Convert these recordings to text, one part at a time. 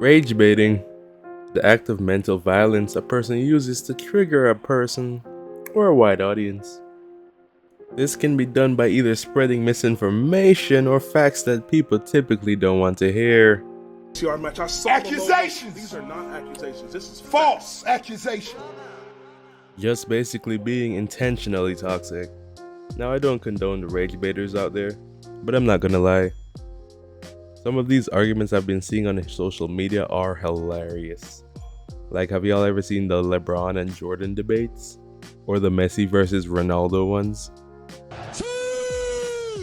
Rage baiting, the act of mental violence a person uses to trigger a person or a wide audience. This can be done by either spreading misinformation or facts that people typically don't want to hear. Accusations! These are not accusations. This is false accusation. Just basically being intentionally toxic. Now, I don't condone the rage baiters out there, but I'm not gonna lie. Some of these arguments I've been seeing on social media are hilarious. Like, have y'all ever seen the LeBron and Jordan debates? Or the Messi versus Ronaldo ones?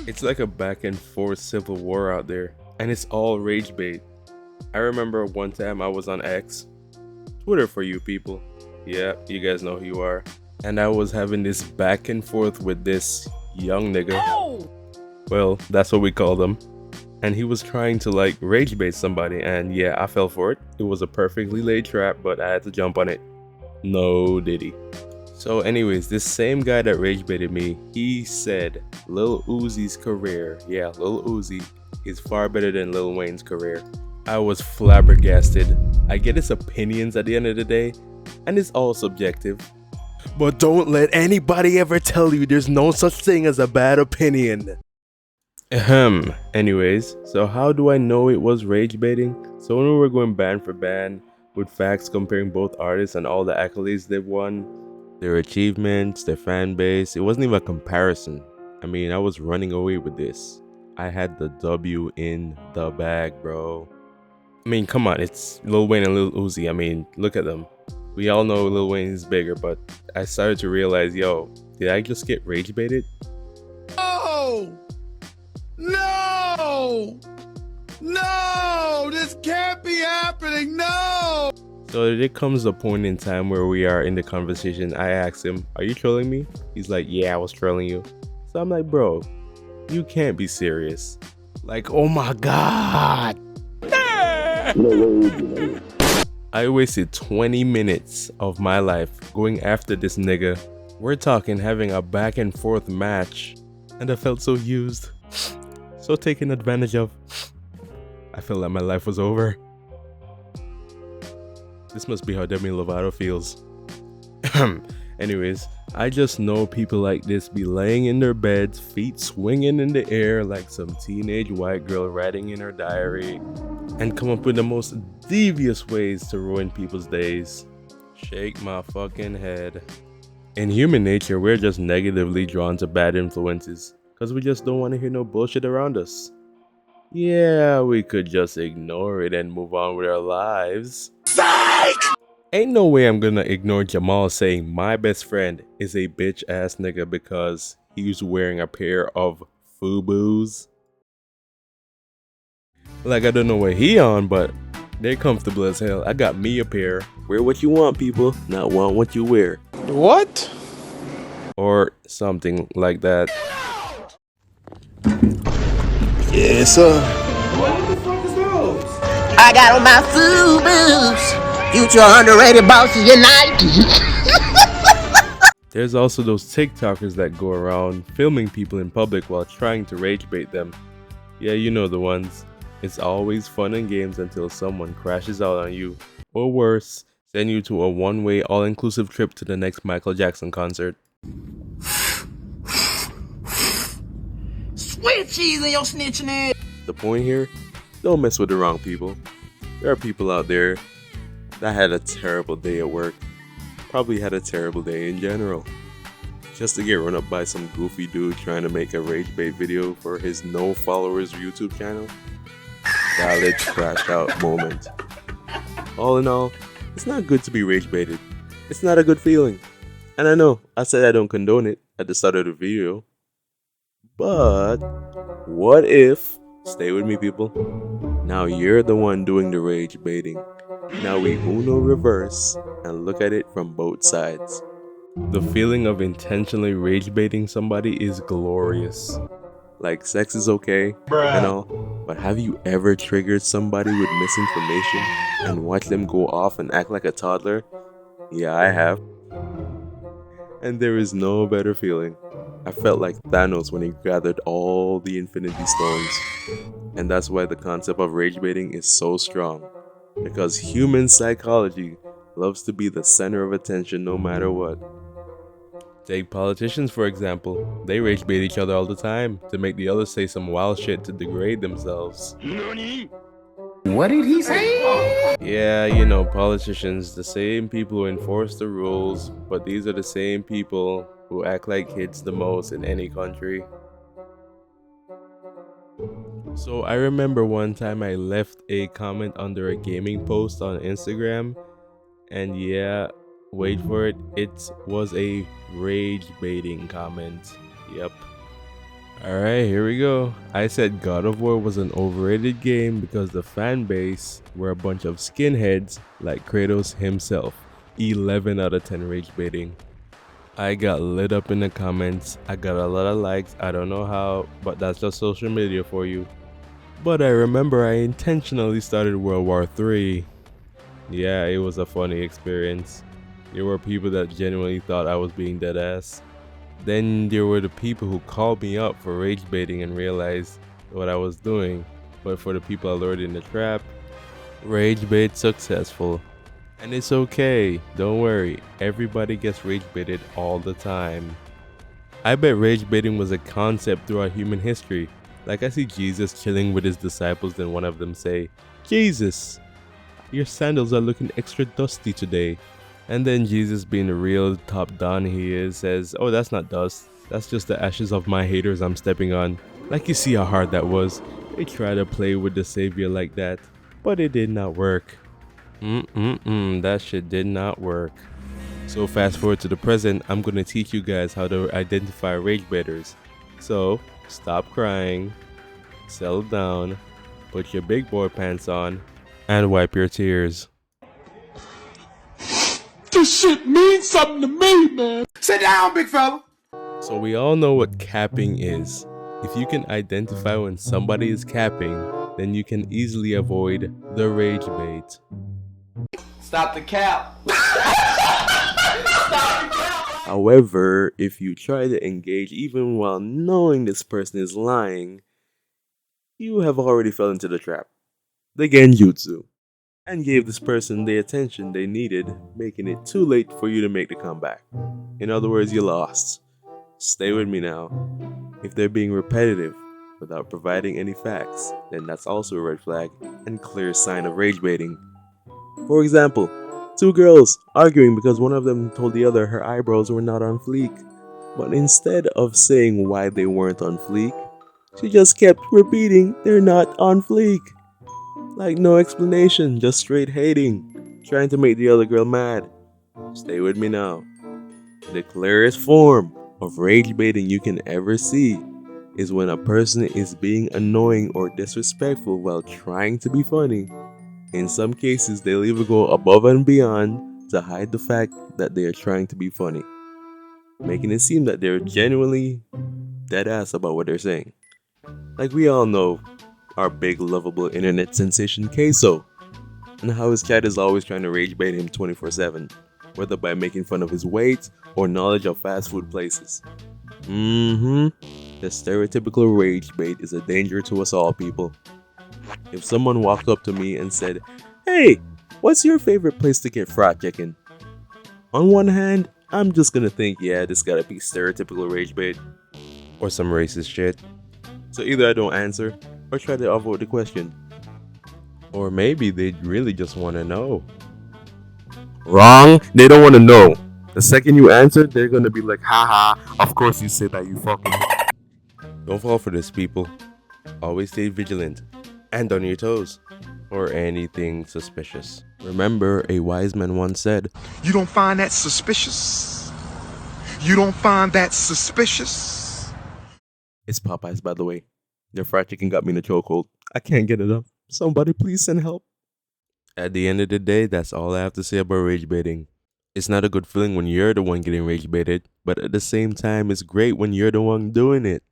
It's like a back and forth civil war out there, and it's all rage bait. I remember one time I was on X, Twitter for you people. Yeah, you guys know who you are. And I was having this back and forth with this young nigga. Well, that's what we call them. And he was trying to like rage bait somebody, and yeah, I fell for it. It was a perfectly laid trap, but I had to jump on it. No diddy. So anyways, this same guy that rage baited me, he said Lil Uzi's career, yeah, Lil Uzi, is far better than Lil Wayne's career. I was flabbergasted. I get his opinions at the end of the day, and it's all subjective. But don't let anybody ever tell you there's no such thing as a bad opinion. Anyways, so how do I know it was rage baiting? So when we were going band for band, with facts comparing both artists and all the accolades they've won, their achievements, their fan base, it wasn't even a comparison. I mean, I was running away with this. I had the W in the bag, bro. I mean, come on, it's Lil Wayne and Lil Uzi. I mean, look at them. We all know Lil Wayne is bigger, but I started to realize, yo, did I just get rage baited? No! No! No! This can't be happening! No! So there comes a point in time where we are in the conversation. I asked him, are you trolling me? He's like, yeah, I was trolling you. So I'm like, bro, you can't be serious. Like, oh my God. I wasted 20 minutes of my life going after this nigga. We're talking having a back and forth match. And I felt so used. So taken advantage of. I felt like my life was over. This must be how Demi Lovato feels. Anyways, I just know people like this be laying in their beds, feet swinging in the air like some teenage white girl writing in her diary, and come up with the most devious ways to ruin people's days. Shake my fucking head. In human nature, we're just negatively drawn to bad influences, because we just don't want to hear no bullshit around us. Yeah, we could just ignore it and move on with our lives. Psych! Ain't no way I'm gonna ignore Jamal saying my best friend is a bitch ass nigga because he's wearing a pair of FUBUs. Like, I don't know what he on, but they're comfortable as hell. I got me a pair. Wear what you want, people, not want what you wear. What? Or something like that. Yes, sir. What the fuck is those? I got on my FUBUs. Future underrated bosses unite. There's also those TikTokers that go around filming people in public while trying to rage bait them. Yeah, you know the ones. It's always fun and games until someone crashes out on you. Or worse, send you to a one-way all-inclusive trip to the next Michael Jackson concert. Sweet cheese in your snitching ass. The point here, don't mess with the wrong people. There are people out there that had a terrible day at work. Probably had a terrible day in general. Just to get run up by some goofy dude trying to make a rage bait video for his no followers YouTube channel. Valid crash out moment. All in all, it's not good to be rage baited. It's not a good feeling. And I know, I said I don't condone it at the start of the video. But what if, stay with me people, now you're the one doing the rage baiting. Now we Uno reverse and look at it from both sides. The feeling of intentionally rage baiting somebody is glorious. Like, sex is okay and all, but have you ever triggered somebody with misinformation and watched them go off and act like a toddler? Yeah, I have. And there is no better feeling. I felt like Thanos when he gathered all the Infinity Stones. And that's why the concept of rage baiting is so strong. Because human psychology loves to be the center of attention no matter what. Take politicians for example. They rage bait each other all the time to make the others say some wild shit to degrade themselves. What did he say? Yeah, you know, politicians, the same people who enforce the rules, but these are the same people who act like kids the most in any country. So I remember one time I left a comment under a gaming post on Instagram, and yeah, wait for it, it was a rage baiting comment. Yep. Alright, here we go. I said God of War was an overrated game because the fan base were a bunch of skinheads like Kratos himself. 11 out of 10 rage baiting. I got lit up in the comments. I got a lot of likes. I don't know how, but that's just social media for you. But I remember I intentionally started World War III. Yeah, it was a funny experience. There were people that genuinely thought I was being dead ass. Then there were the people who called me up for rage baiting and realized what I was doing. But for the people already in the trap, rage bait successful. And it's okay, don't worry, everybody gets rage baited all the time. I bet rage baiting was a concept throughout human history. Like I see Jesus chilling with his disciples, then one of them say, "Jesus, your sandals are looking extra dusty today." And then Jesus, being the real top don he is, says, "Oh, that's not dust. That's just the ashes of my haters I'm stepping on." Like, you see how hard that was. They try to play with the savior like that, but it did not work. That shit did not work. So fast forward to the present, I'm gonna teach you guys how to identify rage baiters. So stop crying, settle down, put your big boy pants on, and wipe your tears. This shit means something to me, man. Sit down, big fella. So we all know what capping is. If you can identify when somebody is capping, then you can easily avoid the rage bait. Stop the cap. However, if you try to engage even while knowing this person is lying, you have already fell into the trap, the genjutsu, and gave this person the attention they needed, making it too late for you to make the comeback. In other words, you lost. Stay with me now. If they're being repetitive without providing any facts, then that's also a red flag and clear sign of rage baiting. For example, two girls arguing because one of them told the other her eyebrows were not on fleek. But instead of saying why they weren't on fleek, she just kept repeating they're not on fleek. Like, no explanation, just straight hating, trying to make the other girl mad. Stay with me now. The clearest form of rage baiting you can ever see is when a person is being annoying or disrespectful while trying to be funny. In some cases, they'll even go above and beyond to hide the fact that they are trying to be funny, making it seem that they're genuinely dead ass about what they're saying. Like, we all know our big lovable internet sensation Queso, and how his chat is always trying to rage bait him 24/7, whether by making fun of his weight or knowledge of fast food places. The stereotypical rage bait is a danger to us all, people. If someone walked up to me and said, "Hey, what's your favorite place to get fried chicken?" On one hand, I'm just gonna think, yeah, this gotta be stereotypical rage bait or some racist shit. So either I don't answer or try to avoid the question. Or maybe they really just want to know. Wrong. They don't want to know. The second you answer, they're gonna be like, haha, of course you said that, you fucking. Don't fall for this, people. Always stay vigilant and on your toes or anything suspicious. Remember, a wise man once said, You don't find that suspicious? You don't find that suspicious? It's Popeyes, by the way. Their fried chicken got me in a chokehold. I can't get it up. Somebody please send help. At the end of the day, that's all I have to say about rage baiting. It's not a good feeling when you're the one getting rage baited, but at the same time, it's great when you're the one doing it.